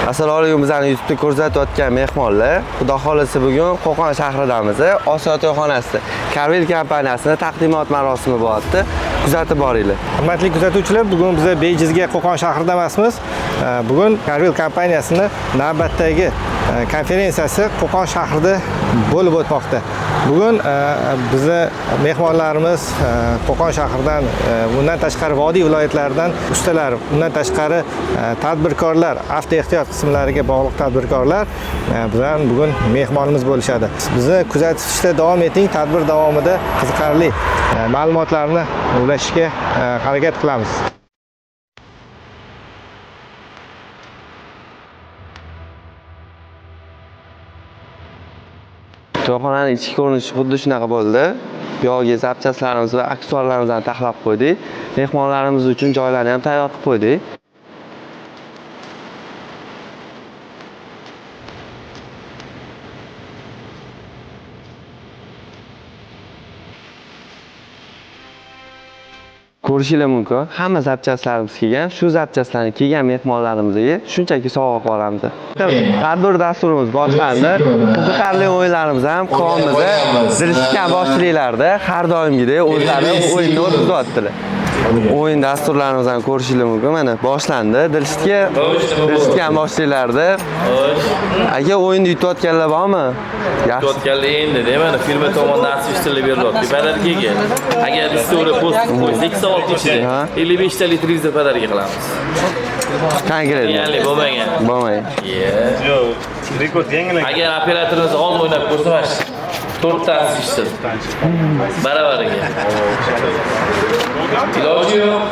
Assalomu alaykum, bizlarni YouTube'da ko'rsatayotgan mehmonlar. Xudo xolisa bugun Qo'qon shahridamiz. Osiyo to'yxonasida Carvel kompaniyasining taqdimot marosimi bo'lyapti. Kuzatib boringlar. Hurmatli kuzatuvchilar, bugun biz bejizga Qo'qon shahrida emasmiz. Bugun Carvel kompaniyasining navbatdagi konferensiyasi Qo'qon shahrida bo'lib o'tmoqda. Bugun bizni mehmonlarimiz Qo'qon shahridan, bundan tashqari vodiy viloyatlaridan ustalar, bundan tashqari tadbirkorlar, avtoehtiyot qismlariga bog'liq tadbirkorlar bizdan bugun mehmonimiz bo'lishadi. Bizni kuzatishda davom eting. Tadbir davomida qiziqarli ma'lumotlarni ulashishga harakat qilamiz. To'yxonaning ichki ko'rinishi xuddi shunaqa bo'ldi. Bu yerga zapchastlarimiz va aksessuarlarimizni taxlab qo'ydik. Mehmonlarimiz uchun joylarni ham tayyor qilib qo'ydik. Ko'rishinglar mumkin. Hamma zapchastlarimiz kelgan. Shu zapchastlarni kelgan mehmonlarimizga shunchaki sovg'a qilib olamiz. Tadbir dasturimiz boshlandi. Qiziqarli o'yinlarimiz ham qonimizda, Dilshgan boshchiliklarda har doimgidek o'zlari o'yinni o'tkazyaptilar. O'yin dasturlarimizni ham ko'rishingiz mumkin. Mana boshlandi. Dilshgan boshchiliklarda. Aka, o'yinni yutayotganlar bormi? Yutayotganlar endi, mana firma tomonidan asishtirib berilyapti. Padarkaga agar ustura post qo'ysak, 2 soat ichida 55 talik televizor padarka qilamiz. Konkret. Ya'ni bo'lmagan. Bo'lmagan. Yo'q, rekord yangina. Agar operatorimiz g'ol o'ynab ko'rsa, 4 ta asishtir. Baravariga. Iloji yo'q.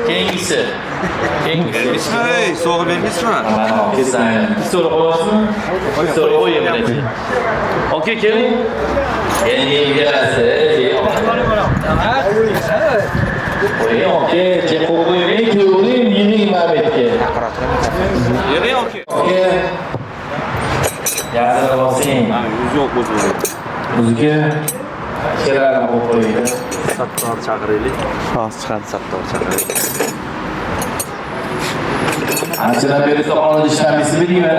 Keyingisi. Hey, so'g'ib bermaysizmi? So'ra qo'yasizmi? So'ra qo'ying. Okey, keling. Endi kelasiz. Qo'ying, okey. Chek qo'ying, ko'ring, yining Mabetga. Yig'ing, okey. Okey. Yazib olsang. Yo'q o'zi. O'ziga kelarni qo'ying. Sattor chaqiraylik. Hozir chiqadi sattor chaqiraylik. Anchadan beri to'qonda ishlamaysiz bilingmi?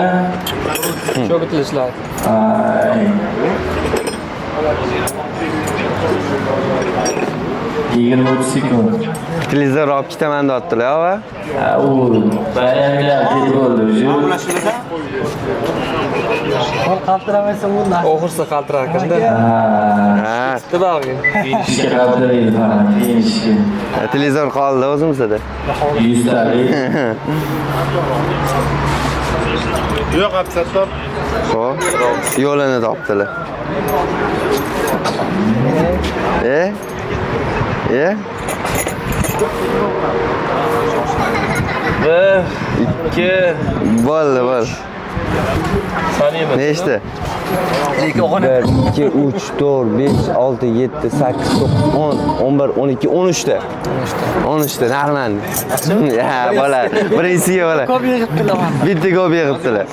Shu bitilishlar. Ay. 20 sekund. Televizor olib ketaman deyaptilar, va Bayramlar ketib bo'ldi. Qo'l qaltiramasa bundan. O'g'irsa qaltirar ekanda. Ha. Tibog'i. Ishga qaltiraydi falan, ishga. Televizor qoldi o'zimizda. 100 talik. Yo'q, Absattor. Xo'p, yo'lini topdilar. Bir, ikki. Bo'ldi. Saniymi? Nechta? 1, 2, 3, 4, 5, 6, 7, 8, 9, 10, 11, 12, 13 ta. 13 ta, narman. Ya, bola. Birinchisiga bola. Ko'p yig'ibdilar. Bitta ko'p yig'ibdilar.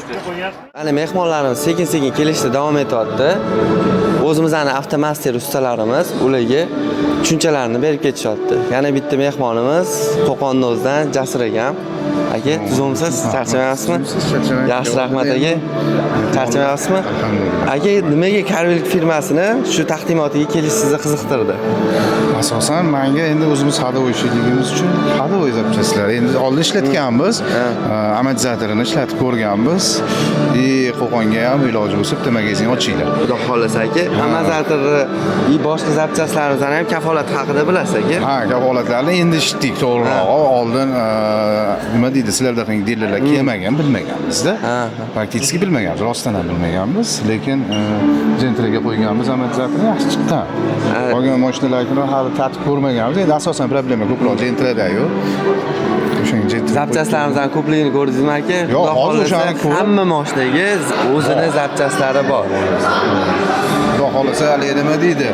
Ana mehmonlarimiz sekin-sekin kelishda davom etyapti. O'zimizning avtomaster ustalarimiz ularga tushunchalarni berib ketishyapti. Yana bitta mehmonimiz Qo'qonning o'zidan Jasur akam. Aka, tuzumsiz, charchamayapsizmi? Yaxshi, rahmat aka. Charchamayapsizmi? Aka, nimaga Carvel firmasini shu taqdimotiga kelish sizni qiziqtirdi? Asosan menga endi o'zimiz hadovoychiligimiz uchun hadovoy zapchastlar. Endi oldin ishlatganmiz, amortizatorni ishlatib ko'rganmiz. Qo'qonga ham iloji bo'lsa bitta magazin ochinglar. Xudo xolasa aka, amortizatorni boshqa zapchastlarimizdan ham kafolat haqida bilasiz aka? Ha, kafolatlarni endi eshitdik, to'g'rirog'i. Oldin nima deydi, sizlarda dilerlar kelmagan, bilmaganmiz-da. Praktik bilmaganmiz, rostdan ham bilmaganmiz, lekin jentraga qo'yganmiz, amortizatorni yaxshi chiqqan. Qolgan mashinalarni hali tatib ko'rmaganmiz. Endi asosan problema ko'proq jentrada-yu. Zapchastlarimizdan ko'pligini ko'rdingizmi aka? Yo'q, hozir o'shani hamma mashinaga o'zini zapchastlari bor. Xudo xolasa hali nima deydi?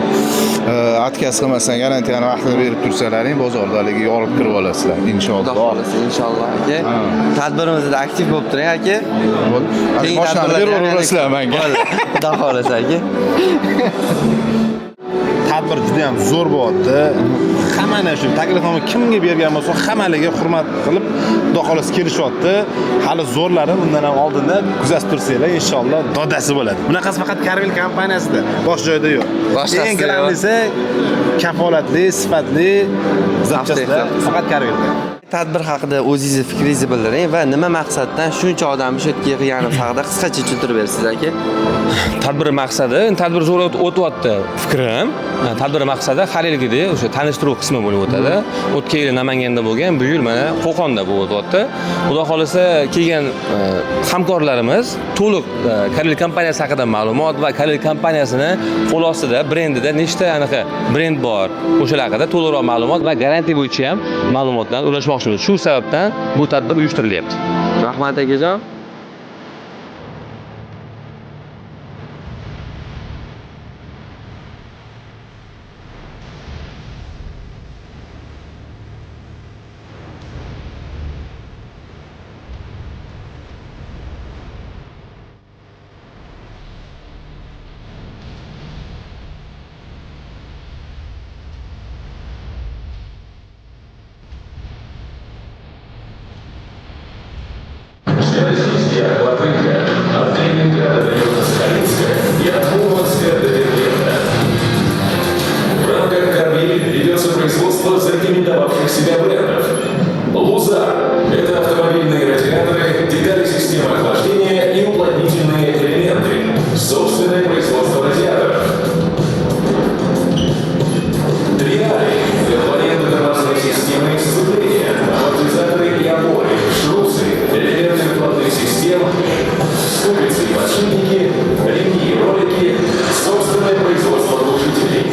Atkaz qilmasdan garantiyani vaqtida berib tursalaring, bozorda haligi yorib kirib olasizlar, inshaalloh. Xudo xolasa, inshaalloh aka. Tadbirimizda aktiv bo'lib turing aka. Boshlanib beraverasizlar menga. Xudo xolasa aka. tadbir juda ham zo'r bo'lyapti. Hammani shu taklifnoma kimga bergan bo'lsa, hammaliga hurmat qilib, xudo xolasa kelishyapti. Hali zo'rlari undan ham oldinda kuzatib tursanglar, inshaalloh dodasi bo'ladi. Bunaqasi faqat Carvel kompaniyasida, boshqa joyda yo'q. Eng grandisi kafolatli, sifatli zapchastlar faqat Carvelda. Tadbir haqida o'zingizni fikringizni bildiring va nima maqsaddan shuncha odamni shu yerga yig'ganimiz haqida qisqacha tushuntirib berasiz aka. Tadbir maqsadi, tadbir zo'r o'tyapti fikrim. Tadbir maqsadi har yilgidek o'sha tanishtiruv qismi bo'lib o'tadi. O'tgan yil Namanganda bo'lgan, bu yil mana Qo'qonda bo'lib o'tyapti. Xudo xolasa kelgan hamkorlarimiz to'liq Carvel kompaniyasi haqida ma'lumot va Carvel kompaniyasini qo'l ostida brendida nechta anaqa brend bor, o'shalar haqida to'liqroq ma'lumot va garantiya bo'yicha ham ma'lumotlarni ulashmoqchimiz. Shu sababdan bu tadbir uyushtirilyapti. Rahmat akajon. В рамках Carvel ведется производство зарекомендовавших себя брендов. Лузар – это автомобильные радиаторы, детали системы охлаждения и уплотнительные элементы. Собственное производство радиаторов. Триали – компоненты тормозной системы и сцепления, амортизаторы и опоры, шрусы, элементы вкладных систем, ступицы и подшипники, ремни и ролики, собственное производство глушителей.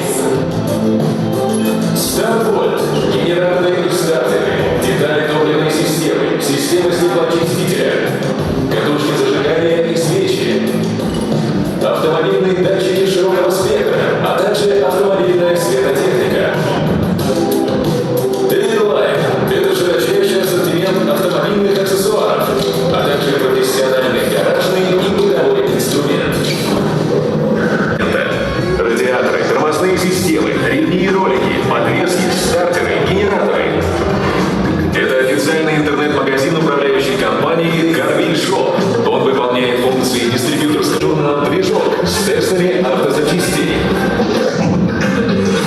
Старвольт – генераторы и стартеры, детали топливной системы, системы стеклоочистителя, катушки зажигания и свечи, автомобильные датчики широкого спектра, а также автомобильная светотехника. Тейлайт – это широчайший ассортимент автомобильных аксессуаров, а также профессиональный гаражный и бытовой инструмент. Радиаторы, тормозные системы, ремни и ролики, подвески, стартеры, генераторы. Это официальный интернет-магазин управляющей компании Carvel Shop. Он выполняет функции дистрибьюторского журнала «Движок» с тестами автозапчастей.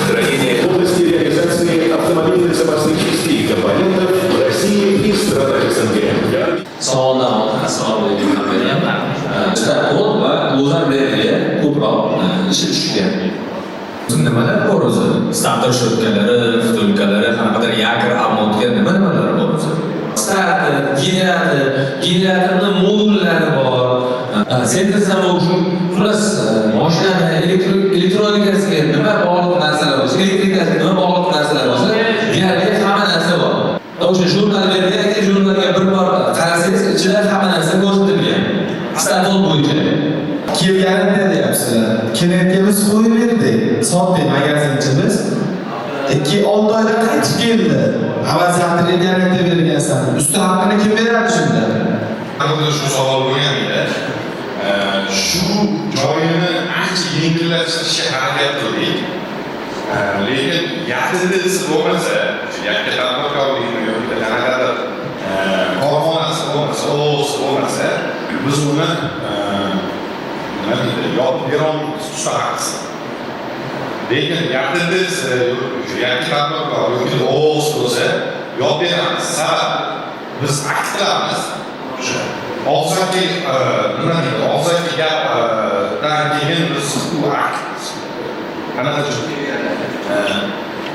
Хранение области реализации автомобильных запасных частей и компонентов в России и странах СНГ. Savoldan savol bergan kompaniya Starkod va Luzar brendiga ko'proq ishi tushgan. Nimalar bor o'zi? Starter sho'tkalari, vtulkalari, qanaqadir Yager ammontga nimalar bor o'zi? Starter, generatorni modullari bor. Center zamo'shu plus mashinani elektronikasiga nima bog'liq narsalar bo'lsa, elektrikasiga nima bog'liq narsalar bo'lsa, deyarli hamma narsa bor. O'sha jurnallarga, jurnallarga bir bor qarasangiz, ichida hamma narsa ko'rsatilgan. Starkod bo'yicha. Kelganida deyapsizlar. Klientga biz qo'yib berdik. Sotdik magazinchimiz. 2-6 oyda qaytib keldi. Avazatga garantiya bergansan. Usti haqqini kim beradi shunda? Aslida shu savol bo'lgan edi. Shu joyini ancha yengillashtirishga harakat qildik. Lekin yaqinda bo'lmasa, yakka tadbirkorlikni yoki qanaqadir korxonasi bo'lmasa, biz uni yopib berolmaymiz, ustaxonasi. Lekin yaqinda yakka tadbirkor yoki o'z bo'lsa, yopib beramiz. Sabab biz akt qilamiz. Og'zaki gapdan keyin biz bu akt qanaqa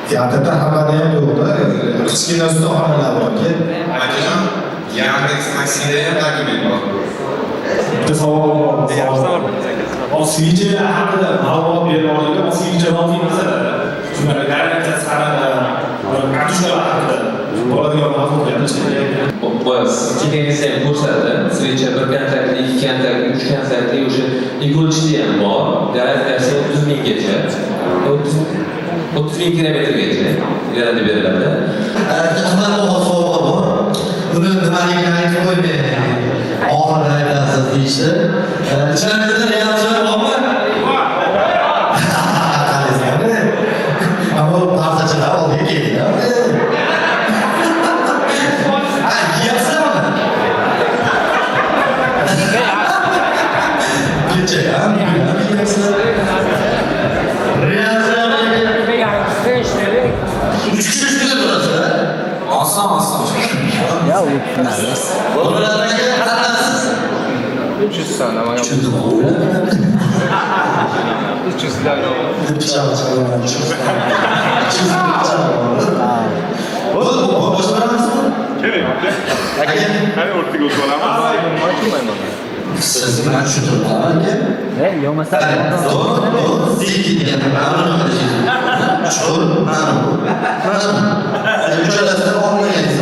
Teatrda hamada ham yo'qda. Kichkina ustaxonalar borki. Aytajon, Yandex Taksida ham taklif etmoqda. Bitta savol bor. Oksigen haqida ma'lumot bermoqda. Oksigen oddiy masala. Shunday garantiyasi qanaqa? Kartushkalar haqida bo'ladigan ma'lumotlarni Biz ketingizda ham ko'rsatdi. Svecha 1 kontraktli, 2 kontraktli, 3 kontraktli o'sha ikkinchisi ham bor. Garantiyasi 30 minggacha. 30 ming kilometrgacha garantiya beriladi. Qimmat savol bor. Buni nimaligini qo'ymaydi. Oxirida aytasiz deyishdi. Ichingizda real joy bormi? Bolalarga qanaqasiz? 300 dan nima? 300 dan. Qani o'rtaga o'tib olamiz. Siz bilan tushuntirib qolaman aka. Yo'masa uchalasidan olmagansiz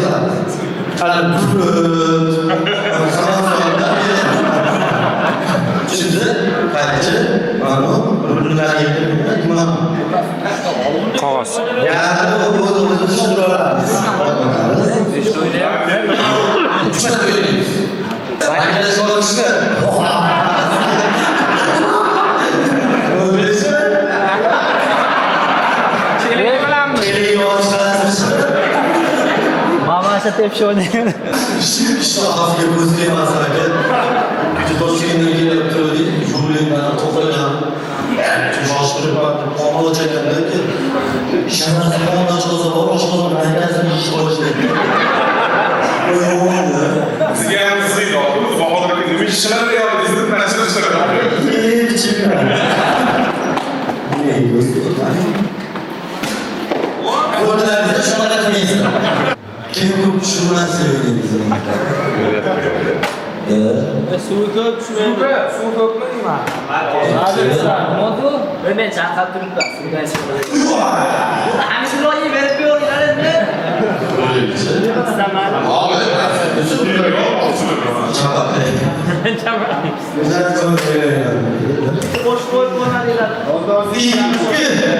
tushunti qaychi mana Qog'oz. Mamasi tepshi o'ynaydi. Ishlohasiga ko'zga emas aka. Toshkentdan kelib turdi, yo'lingdan to'xtagan. Joshtirib qo'lchaganda ishxonasi ondan chiqsa bor, oshxona haykasini ish boshladi. Sizga ham sizga bahodir nima ish qiladi deyapsiz, mana shuni qiladi. O'rtalarida shunaqa qilmaysizlar. Kim ko'p tushunmasa Suvi ko'p tushmaydi. Suv ko'pmi deyman? Modu men chaqirib turibman. Suvdan chiqib. Hamshironi berib qo'yinglar-da. Suvdan chiqib keldi.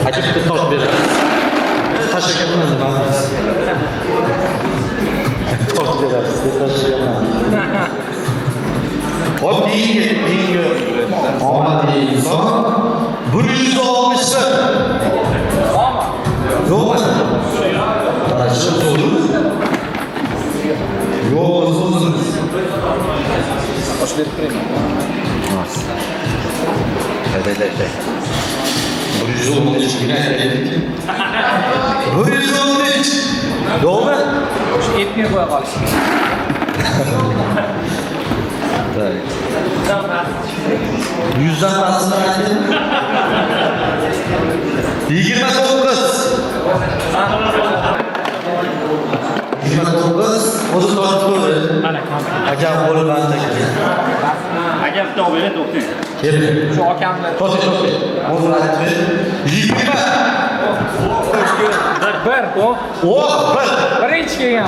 Aka bitta tosh beradi. Tashlayapman. Tosh beradi. Hop deyinga. Omadli inson 160. Yo'qmi? Qarashib so'raymiz. Yo'q, so'zimiz. Tosh berib qo'ying. Hayda. 115 gina aytaylik. 115. Yo'qmi? Shu etmay qo'ya qolish. Yüzden fazla aytdim. 29. 29. O'zi tortib qo'ydi. Akam qo'li band ekan. Aka bitta olib beradi, to'xtang. Keldi. Shu akamni To'xta. O'zi aytdi. 20. bir birinchi kelgan.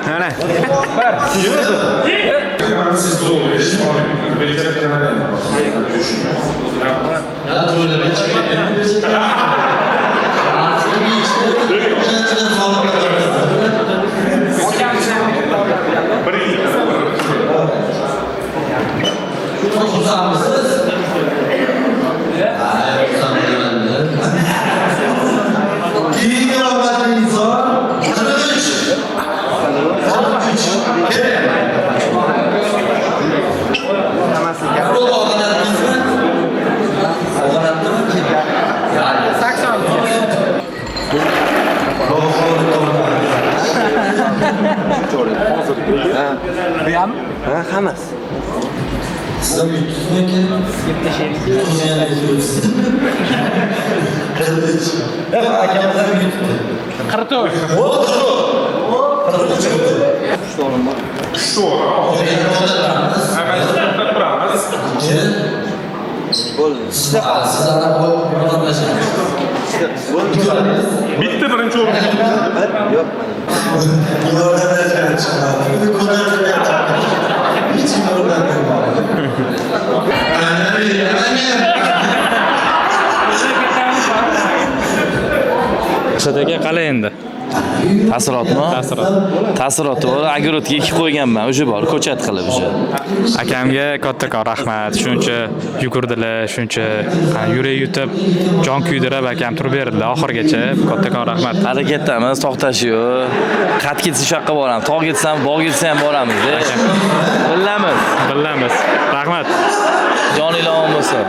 Mana. Siz to'g'ri, hammasi. Sizlar yutdingizmi ekan? Bitta sherik. Akamizlar yutdi. 44. bitta birinchi o'rin. Yo'q. Qishadaga qalay endi? Taassurotmi? Taassuroti bor. Огородga ekib qo'yganman, o'sha bor, ko'chat qilib o'sha. Akamga kattakon rahmat. Shuncha yugurdilar, shuncha yurak yutib, jon kuydirib akam turib berdilar oxirgacha. Kattakon rahmat. Harakatdamiz, to'xtash yo'q. Qat ketsa shu yoqqa boramiz. Tog' ketsam, bog' ketsa ham boramiz. Billamiz. Rahmat. Joninglar omon bo'lsin.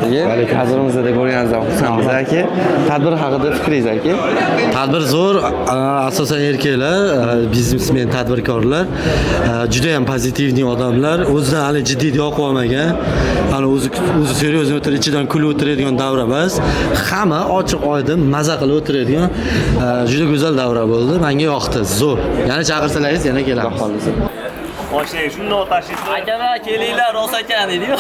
Tadbirimizda ko'rganingizdan xursandmiz aka. Tadbir haqida fikringiz aka? Tadbir zo'r, asosan erkaklar, biznesmen, tadbirkorlar, juda ham pozitivniy odamlar, o'zidan hali jiddiyat yo'q olmagan, hali o'zi seryoz o'tirib ichidan kulib o'tiradigan davra emas. Hamma ochiq oydin maza qilib o'tiradigan juda go'zal davra bo'ldi. Menga yoqdi, zo'r. Yana chaqirsalaringiz yana kelamiz. Boshlang, shundoq tashlaysiz. Akalar, kelinglar, rost ekan dedi-yu.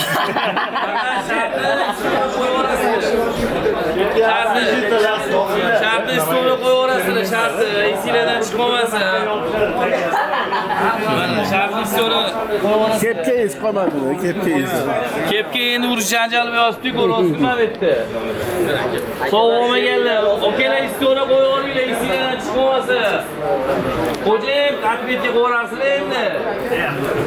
Shartni stolga qo'yaverasizlar, shartni esinglardan chiqmasin. Shartni stolga qo'yaverasizlar. Kepkangiz qolmadi, kepkangiz. Kepka endi urush janjal yozibdi-ku, rost nima debdi? Sog' olmaganlar, okalar stolga qo'yaveringlar, esinglardan chiqmasin. Xo'jayim, taklifga qo'yarsizlar endi.